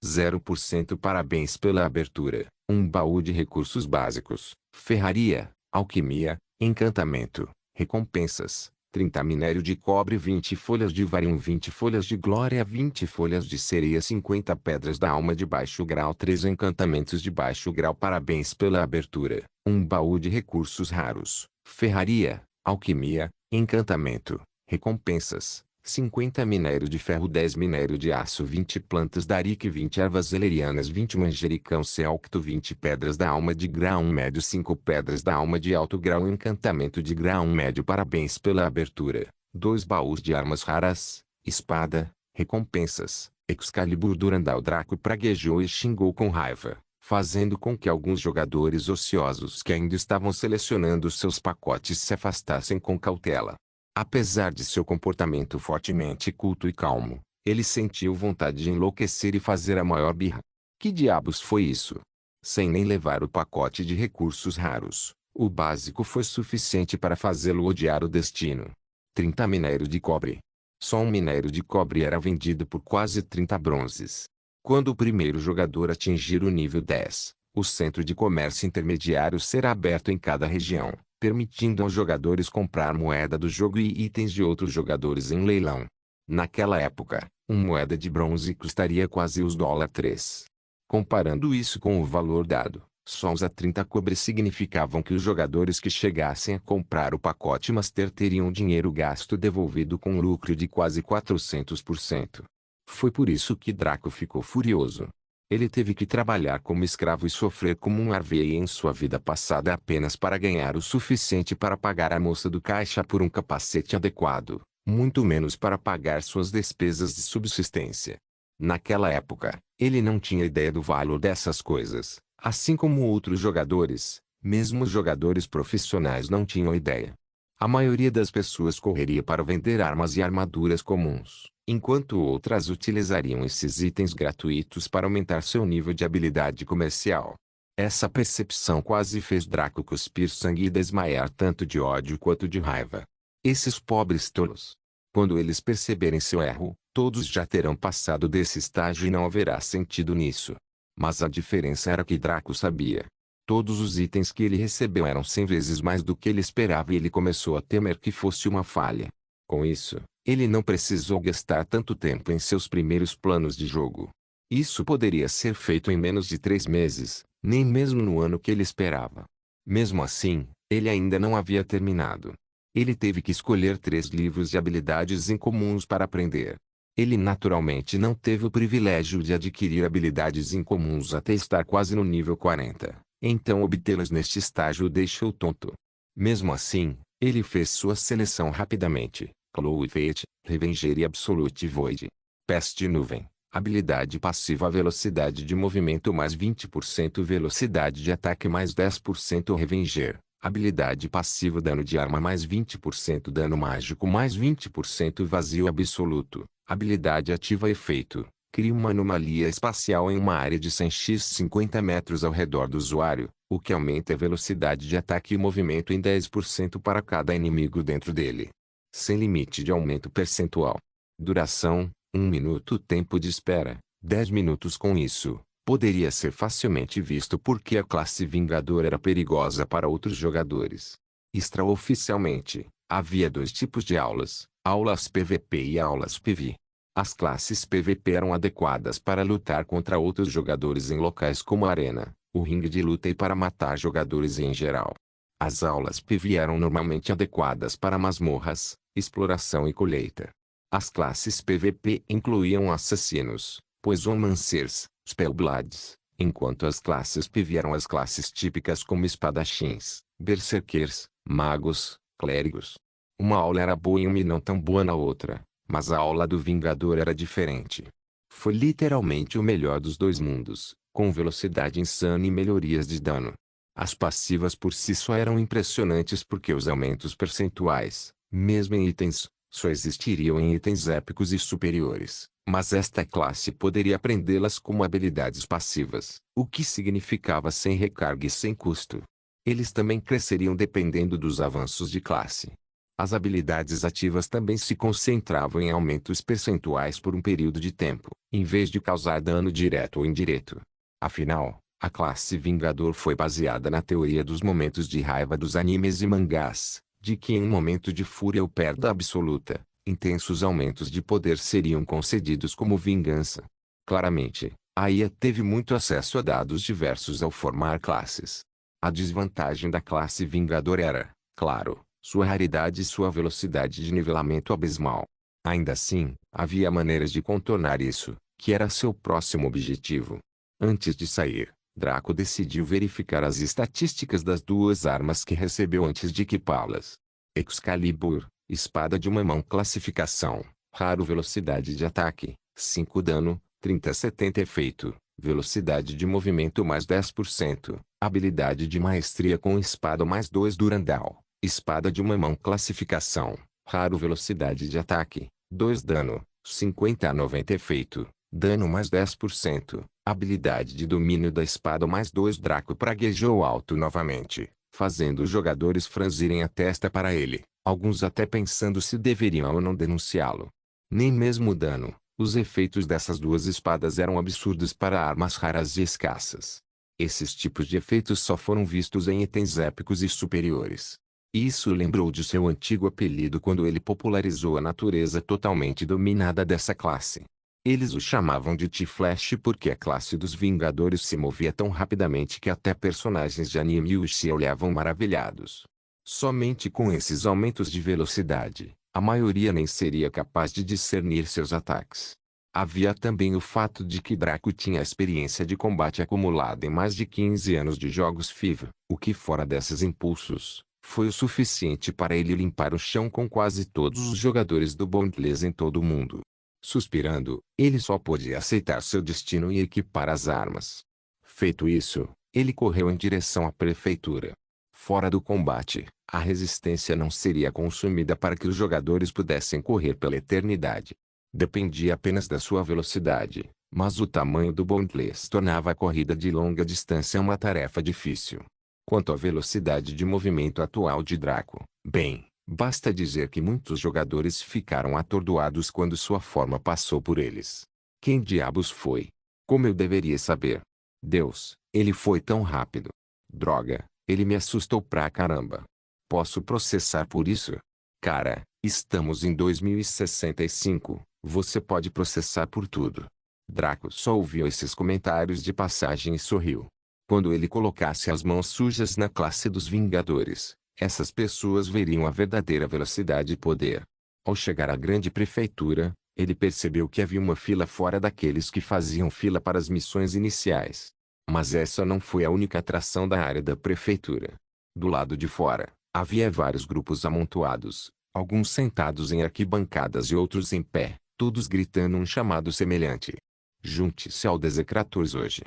0%. Parabéns pela abertura: um baú de recursos básicos, ferraria, alquimia, encantamento. Recompensas: 30 minério de cobre, 20 folhas de varium, 20 folhas de glória, 20 folhas de sereia, 50 pedras da alma de baixo grau, 3 encantamentos de baixo grau. Parabéns pela abertura: um baú de recursos raros, ferraria, alquimia, encantamento. Recompensas: 50 minério de ferro, 10 minério de aço, 20 plantas darik, 20 ervas valerianas, 20 manjericão sealcto, 20 pedras da alma de grau médio, 5 pedras da alma de alto grau, encantamento de grau médio. Parabéns pela abertura: 2 baús de armas raras, espada. Recompensas: Excalibur. Durandal. Draco praguejou e xingou com raiva. fazendo com que alguns jogadores ociosos que ainda estavam selecionando seus pacotes se afastassem com cautela. Apesar de seu comportamento fortemente culto e calmo, ele sentiu vontade de enlouquecer e fazer a maior birra. Que diabos foi isso? Sem nem levar o pacote de recursos raros, o básico foi suficiente para fazê-lo odiar o destino. 30 minérios de cobre. Só um minério de cobre era vendido por quase 30 bronzes. Quando o primeiro jogador atingir o nível 10, o centro de comércio intermediário será aberto em cada região, permitindo aos jogadores comprar moeda do jogo e itens de outros jogadores em leilão. Naquela época, uma moeda de bronze custaria quase os $3. Comparando isso com o valor dado, só os a 30 cobre significavam que os jogadores que chegassem a comprar o pacote Master teriam dinheiro gasto devolvido com um lucro de quase 400%. Foi por isso que Draco ficou furioso. Ele teve que trabalhar como escravo e sofrer como um RV em sua vida passada apenas para ganhar o suficiente para pagar a moça do caixa por um capacete adequado, muito menos para pagar suas despesas de subsistência. Naquela época, ele não tinha ideia do valor dessas coisas, assim como outros jogadores, mesmo os jogadores profissionais não tinham ideia. A maioria das pessoas correria para vender armas e armaduras comuns, enquanto outras utilizariam esses itens gratuitos para aumentar seu nível de habilidade comercial. Essa percepção quase fez Draco cuspir sangue e desmaiar tanto de ódio quanto de raiva. Esses pobres tolos! Quando eles perceberem seu erro, todos já terão passado desse estágio e não haverá sentido nisso. Mas a diferença era que Draco sabia. Todos os itens que ele recebeu eram 100 vezes mais do que ele esperava e ele começou a temer que fosse uma falha. Com isso, ele não precisou gastar tanto tempo em seus primeiros planos de jogo. Isso poderia ser feito em menos de 3 meses, nem mesmo no ano que ele esperava. Mesmo assim, ele ainda não havia terminado. Ele teve que escolher 3 livros de habilidades incomuns para aprender. Ele naturalmente não teve o privilégio de adquirir habilidades incomuns até estar quase no nível 40, então obtê-las neste estágio o deixou tonto. Mesmo assim, ele fez sua seleção rapidamente. Claw Fate, Revenger e Absolute Void. Peste Nuvem. Habilidade passiva velocidade de movimento mais 20% velocidade de ataque mais 10% Revenger. Habilidade passiva dano de arma mais 20% dano mágico mais 20% vazio absoluto. Habilidade ativa efeito. Cria uma anomalia espacial em uma área de 100x 50 metros ao redor do usuário, o que aumenta a velocidade de ataque e movimento em 10% para cada inimigo dentro dele. Sem limite de aumento percentual. Duração, 1 minuto. Tempo de espera, 10 minutos. Com isso, poderia ser facilmente visto porque a classe Vingador era perigosa para outros jogadores. Extraoficialmente, havia 2 tipos de aulas, aulas PVP e aulas PV. As classes PVP eram adequadas para lutar contra outros jogadores em locais como a arena, o ringue de luta e para matar jogadores em geral. As aulas PV eram normalmente adequadas para masmorras, exploração e colheita. As classes PVP incluíam assassinos, poisomancers, spellblades, enquanto as classes PV eram as classes típicas como espadachins, berserkers, magos, clérigos. Uma aula era boa em uma e não tão boa na outra, mas a aula do Vingador era diferente. Foi literalmente o melhor dos 2 mundos, com velocidade insana e melhorias de dano. As passivas por si só eram impressionantes porque os aumentos percentuais, mesmo em itens, só existiriam em itens épicos e superiores, mas esta classe poderia aprendê-las como habilidades passivas, o que significava sem recarga e sem custo. Eles também cresceriam dependendo dos avanços de classe. As habilidades ativas também se concentravam em aumentos percentuais por um período de tempo, em vez de causar dano direto ou indireto. Afinal, a classe Vingador foi baseada na teoria dos momentos de raiva dos animes e mangás, de que em um momento de fúria ou perda absoluta, intensos aumentos de poder seriam concedidos como vingança. Claramente, a IA teve muito acesso a dados diversos ao formar classes. A desvantagem da classe Vingador era, claro, sua raridade e sua velocidade de nivelamento abismal. Ainda assim, havia maneiras de contornar isso, que era seu próximo objetivo. Antes de sair, Draco decidiu verificar as estatísticas das 2 armas que recebeu antes de equipá-las. Excalibur, espada de uma mão. Classificação: raro. Velocidade de ataque, 5 dano, 30-70 efeito, Velocidade de movimento mais 10%. Habilidade de maestria com espada mais 2 Durandal. Espada de uma mão classificação. Raro velocidade de ataque. 2 dano. 50 a 90 efeito. Dano mais 10%. Habilidade de domínio da espada mais 2 Draco praguejou alto novamente, fazendo os jogadores franzirem a testa para ele, alguns até pensando se deveriam ou não denunciá-lo. Nem mesmo o dano. Os efeitos dessas duas espadas eram absurdos para armas raras e escassas. Esses tipos de efeitos só foram vistos em itens épicos e superiores. Isso lembrou de seu antigo apelido quando ele popularizou a natureza totalmente dominada dessa classe. Eles o chamavam de T-Flash porque a classe dos Vingadores se movia tão rapidamente que até personagens de anime os olhavam maravilhados. Somente com esses aumentos de velocidade, a maioria nem seria capaz de discernir seus ataques. Havia também o fato de que Draco tinha experiência de combate acumulada em mais de 15 anos de jogos FIFA, o que fora desses impulsos, foi o suficiente para ele limpar o chão com quase todos os jogadores do Bondless em todo o mundo. Suspirando, ele só podia aceitar seu destino e equipar as armas. Feito isso, ele correu em direção à prefeitura. Fora do combate, a resistência não seria consumida para que os jogadores pudessem correr pela eternidade. Dependia apenas da sua velocidade, mas o tamanho do Bondless tornava a corrida de longa distância uma tarefa difícil. Quanto à velocidade de movimento atual de Draco, bem, basta dizer que muitos jogadores ficaram atordoados quando sua forma passou por eles. Quem diabos foi? Como eu deveria saber? Deus, ele foi tão rápido. Droga, ele me assustou pra caramba. Posso processar por isso? Cara, estamos em 2065, você pode processar por tudo. Draco só ouviu esses comentários de passagem e sorriu. Quando ele colocasse as mãos sujas na classe dos Vingadores, essas pessoas veriam a verdadeira velocidade e poder. Ao chegar à grande prefeitura, ele percebeu que havia uma fila fora daqueles que faziam fila para as missões iniciais. Mas essa não foi a única atração da área da prefeitura. Do lado de fora, havia vários grupos amontoados, alguns sentados em arquibancadas e outros em pé, todos gritando um chamado semelhante. Junte-se ao Desecrators hoje.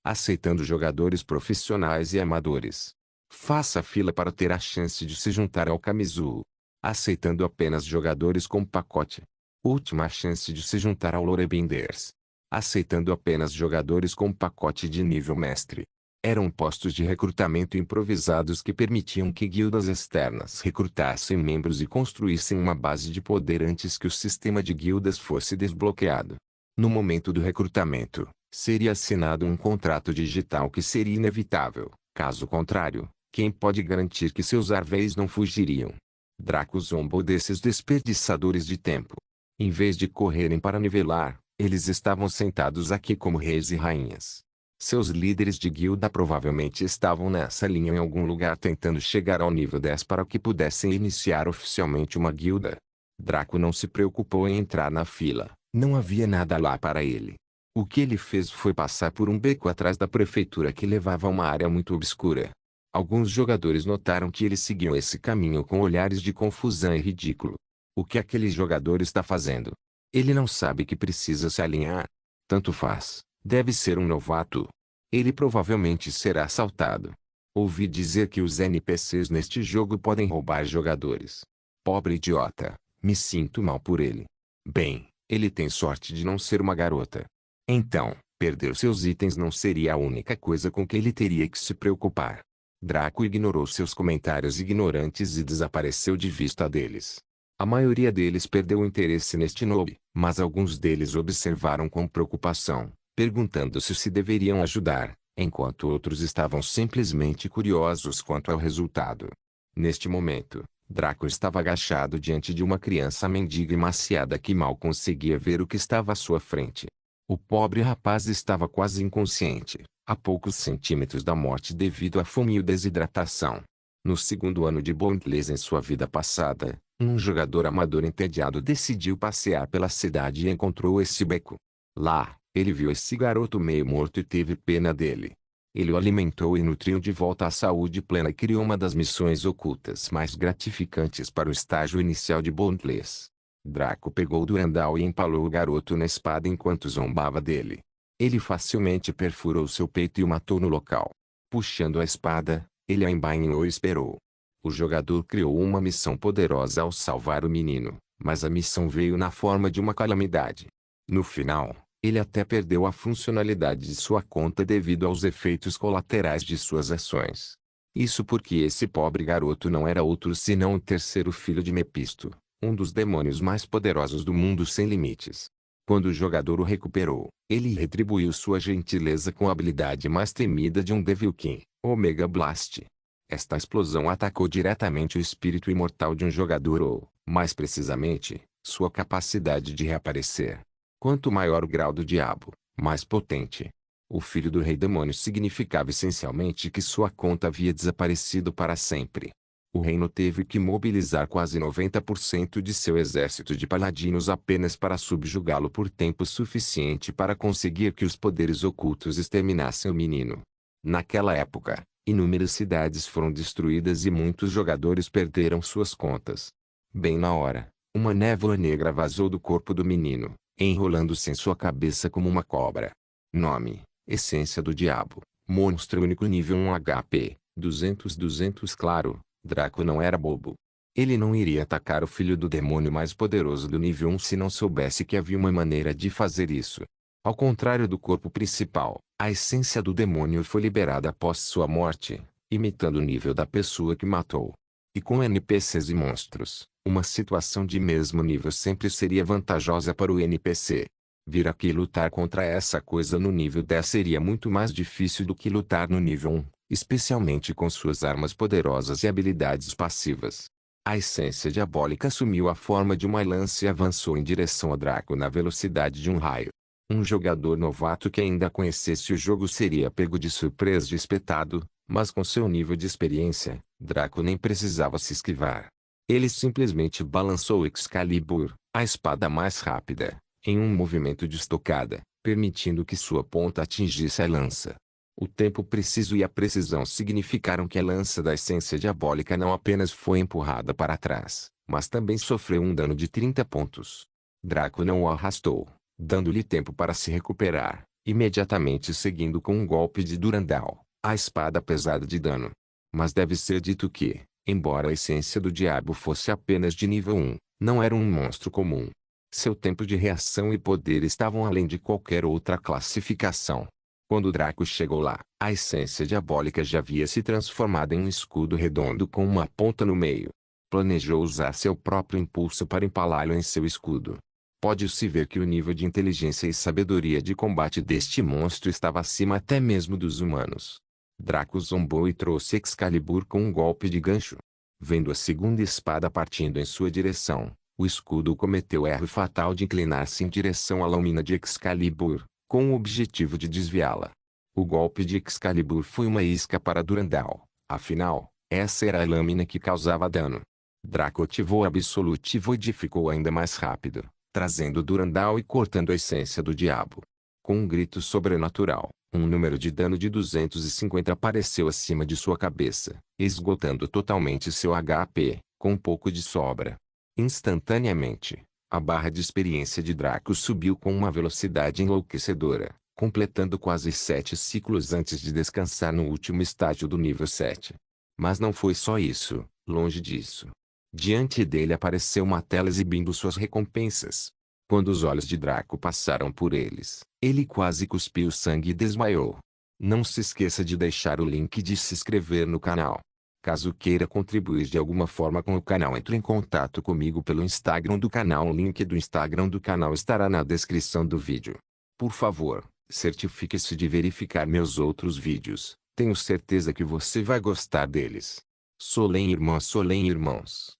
Aceitando jogadores profissionais e amadores. Faça fila para ter a chance de se juntar ao Kamizu. Aceitando apenas jogadores com pacote. Última chance de se juntar ao Lorebinders. Aceitando apenas jogadores com pacote de nível mestre. Eram postos de recrutamento improvisados que permitiam que guildas externas recrutassem membros e construíssem uma base de poder antes que o sistema de guildas fosse desbloqueado. No momento do recrutamento, seria assinado um contrato digital que seria inevitável. Caso contrário, quem pode garantir que seus arvéis não fugiriam? Draco zombou desses desperdiçadores de tempo. Em vez de correrem para nivelar, eles estavam sentados aqui como reis e rainhas. Seus líderes de guilda provavelmente estavam nessa linha em algum lugar tentando chegar ao nível 10 para que pudessem iniciar oficialmente uma guilda. Draco não se preocupou em entrar na fila, não havia nada lá para ele. O que ele fez foi passar por um beco atrás da prefeitura que levava a uma área muito obscura. Alguns jogadores notaram que eles seguiam esse caminho com olhares de confusão e ridículo. O que aquele jogador está fazendo? Ele não sabe que precisa se alinhar. Tanto faz, deve ser um novato. Ele provavelmente será assaltado. Ouvi dizer que os NPCs neste jogo podem roubar jogadores. Pobre idiota, me sinto mal por ele. Bem, ele tem sorte de não ser uma garota. Então, perder seus itens não seria a única coisa com que ele teria que se preocupar. Draco ignorou seus comentários ignorantes e desapareceu de vista deles. A maioria deles perdeu o interesse neste noob, mas alguns deles observaram com preocupação, perguntando-se se deveriam ajudar, enquanto outros estavam simplesmente curiosos quanto ao resultado. Neste momento, Draco estava agachado diante de uma criança mendiga emaciada que mal conseguia ver o que estava à sua frente. O pobre rapaz estava quase inconsciente, a poucos centímetros da morte devido à fome e desidratação. No segundo ano de Bondless em sua vida passada, um jogador amador entediado decidiu passear pela cidade e encontrou esse beco. Lá, ele viu esse garoto meio morto e teve pena dele. Ele o alimentou e nutriu de volta à saúde plena e criou uma das missões ocultas mais gratificantes para o estágio inicial de Bondless. Draco pegou Durandal e empalou o garoto na espada enquanto zombava dele. Ele facilmente perfurou seu peito e o matou no local. Puxando a espada, ele a embainhou e esperou. O jogador criou uma missão poderosa ao salvar o menino, mas a missão veio na forma de uma calamidade. No final, ele até perdeu a funcionalidade de sua conta devido aos efeitos colaterais de suas ações. Isso porque esse pobre garoto não era outro senão o terceiro filho de Mepisto, um dos demônios mais poderosos do mundo sem limites. Quando o jogador o recuperou, ele retribuiu sua gentileza com a habilidade mais temida de um Devil King, Omega Blast. Esta explosão atacou diretamente o espírito imortal de um jogador ou, mais precisamente, sua capacidade de reaparecer. Quanto maior o grau do diabo, mais potente. O filho do rei demônio significava essencialmente que sua conta havia desaparecido para sempre. O reino teve que mobilizar quase 90% de seu exército de paladinos apenas para subjugá-lo por tempo suficiente para conseguir que os poderes ocultos exterminassem o menino. Naquela época, inúmeras cidades foram destruídas e muitos jogadores perderam suas contas. Bem na hora, uma névoa negra vazou do corpo do menino, enrolando-se em sua cabeça como uma cobra. Nome: Essência do Diabo. Monstro único nível 1 HP, 200 claro. Draco não era bobo. Ele não iria atacar o filho do demônio mais poderoso do nível 1 se não soubesse que havia uma maneira de fazer isso. Ao contrário do corpo principal, a essência do demônio foi liberada após sua morte, imitando o nível da pessoa que matou. E com NPCs e monstros, uma situação de mesmo nível sempre seria vantajosa para o NPC. Vir aqui lutar contra essa coisa no nível 10 seria muito mais difícil do que lutar no nível 1. Especialmente com suas armas poderosas e habilidades passivas. A essência diabólica assumiu a forma de uma lança e avançou em direção a Draco na velocidade de um raio. Um jogador novato que ainda conhecesse o jogo seria pego de surpresa e espetado, mas com seu nível de experiência, Draco nem precisava se esquivar. Ele simplesmente balançou Excalibur, a espada mais rápida, em um movimento de estocada, permitindo que sua ponta atingisse a lança. O tempo preciso e a precisão significaram que a lança da essência diabólica não apenas foi empurrada para trás, mas também sofreu um dano de 30 pontos. Draco não o arrastou, dando-lhe tempo para se recuperar, imediatamente seguindo com um golpe de Durandal, a espada pesada de dano. Mas deve ser dito que, embora a essência do diabo fosse apenas de nível 1, não era um monstro comum. Seu tempo de reação e poder estavam além de qualquer outra classificação. Quando Draco chegou lá, a essência diabólica já havia se transformado em um escudo redondo com uma ponta no meio. Planejou usar seu próprio impulso para empalá-lo em seu escudo. Pode-se ver que o nível de inteligência e sabedoria de combate deste monstro estava acima até mesmo dos humanos. Draco zombou e trouxe Excalibur com um golpe de gancho. Vendo a segunda espada partindo em sua direção, o escudo cometeu o erro fatal de inclinar-se em direção à lâmina de Excalibur, com o objetivo de desviá-la. O golpe de Excalibur foi uma isca para Durandal, afinal, essa era a lâmina que causava dano. Draco ativou o Absolute Void e ficou ainda mais rápido, trazendo Durandal e cortando a essência do diabo. Com um grito sobrenatural, um número de dano de 250 apareceu acima de sua cabeça, esgotando totalmente seu HP, com um pouco de sobra. Instantaneamente, a barra de experiência de Draco subiu com uma velocidade enlouquecedora, completando quase 7 ciclos antes de descansar no último estágio do nível 7. Mas não foi só isso, longe disso. Diante dele apareceu uma tela exibindo suas recompensas. Quando os olhos de Draco passaram por eles, ele quase cuspiu sangue e desmaiou. Não se esqueça de deixar o link de se inscrever no canal. Caso queira contribuir de alguma forma com o canal, entre em contato comigo pelo Instagram do canal. O link do Instagram do canal estará na descrição do vídeo. Por favor, certifique-se de verificar meus outros vídeos. Tenho certeza que você vai gostar deles. Solem irmãos.